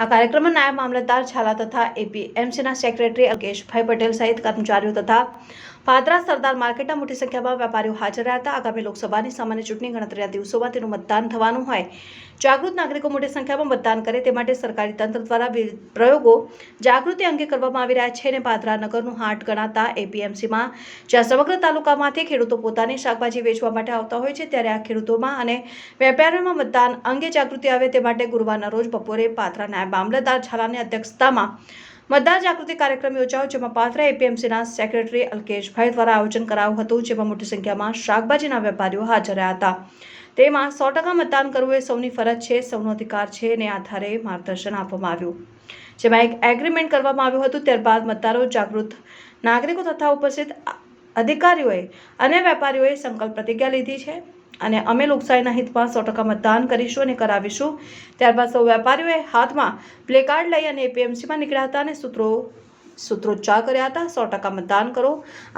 આ કાર્યક્રમમાં નાયબ મામલતદાર ઝાલા તથા એપીએમસીના સેક્રેટરી અલ્કેશભાઈ પટેલ સહિત કર્મચારીઓ તથા પાદરા સરદાર માર્કેટના મોટી સંખ્યામાં વેપારીઓ હાજર રહ્યા હતા। આગામી લોકસભાની સામાન્ય ચૂંટણી ગણતરીના દિવસોમાં તેનું મતદાન થવાનું હોય, જાગૃત નાગરિકો મોટી સંખ્યામાં મતદાન કરે તે માટે સરકારી તંત્ર દ્વારા વિવિધ પ્રયોગો જાગૃતિ અંગે કરવામાં આવી રહ્યા છે અને પાદરા નગરનું હાટ ગણાતા એપીએમસીમાં જ્યાં સમગ્ર તાલુકામાંથી ખેડૂતો પોતાની શાકભાજી વેચવા માટે આવતા હોય છે, ત્યારે આ ખેડૂતોમાં અને વેપારીઓમાં મતદાન અંગે જાગૃતિ આવે તે માટે ગુરુવારના રોજ બપોરે પાદરા નાયબ મામલતદાર ઝાલાની અધ્યક્ષતામાં મતદાર જાગૃતિ કાર્યક્રમ યોજાયો, જેમાં પાદરા એપીએમસીના સેક્રેટરી અલ્કેશભાઈ દ્વારા આયોજન કરાયું હતું, જેમાં મોટી સંખ્યામાં શાકભાજીના વેપારીઓ હાજર રહ્યા હતા। તેમાં 100% મતદાન કરવું એ સૌની ફરજ છે, સૌનો અધિકાર છે અને આધારે માર્ગદર્શન આપવામાં આવ્યું, જેમાં એક એગ્રીમેન્ટ કરવામાં આવ્યું હતું। ત્યારબાદ મતદારો, જાગૃત નાગરિકો તથા ઉપસ્થિત અધિકારીઓએ અને વેપારીઓએ સંકલ્પ પ્રતિજ્ઞા લીધી છે અને અમે લોકશાહીના હિતમાં 100% મતદાન કરીશું અને કરાવીશું। ત્યારબાદ સૌ વેપારીઓએ હાથમાં પ્લેકાર્ડ લઈ અને એપીએમસીમાં નીકળ્યા હતા અને સૂત્રોચ્ચાર કર્યા હતા, 100% મતદાન કરો।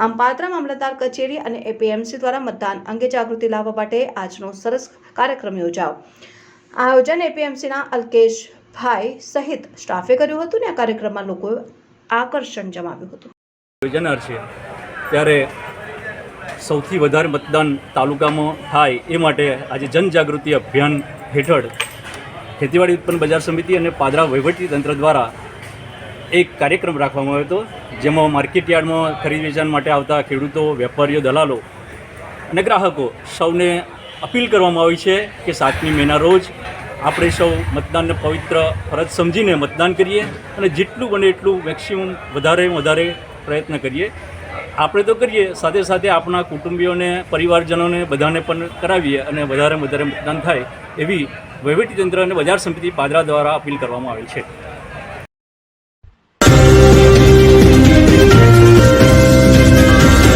આમ પાદરા મામલતદાર કચેરી અને એપીએમસી દ્વારા મતદાન અંગે જાગૃતિ લાવવા માટે આજનો સરસ કાર્યક્રમ યોજાયો। આ આયોજન એપીએમસીના અલ્કેશભાઈ સહિત સ્ટાફે કર્યું હતું અને આ કાર્યક્રમમાં લોકોએ આકર્ષણ જમાવ્યું હતું। યોજનાર છે ત્યારે સૌથી વધારે મતદાન તાલુકામાં થાય એ માટે આજે જનજાગૃતિ અભિયાન હેઠળ ખેતીવાડી ઉત્પન્ન બજાર સમિતિ અને પાદરા વહીવટી તંત્ર દ્વારા એક કાર્યક્રમ રાખવામાં આવ્યો હતો, જેમાં માર્કેટયાર્ડમાં ખરીદ વેચાણ માટે આવતા ખેડૂતો, વેપારીઓ, દલાલો અને ગ્રાહકો સૌને અપીલ કરવામાં આવી છે કે 7મી મેના રોજ આપણે સૌ મતદાનને પવિત્ર ફરજ સમજીને મતદાન કરીએ અને જેટલું બને એટલું મેક્સિમમ વધારે પ્રયત્ન કરીએ। આપણે તો કરીએ, સાથે સાથે આપણા કુટુંબીઓને, પરિવારજનોને બધાને પણ કરાવીએ અને વધારે મતદાન થાય એવી વહીવટીતંત્ર અને બજાર સમિતિ પાદરા દ્વારા અપીલ કરવામાં આવી છે।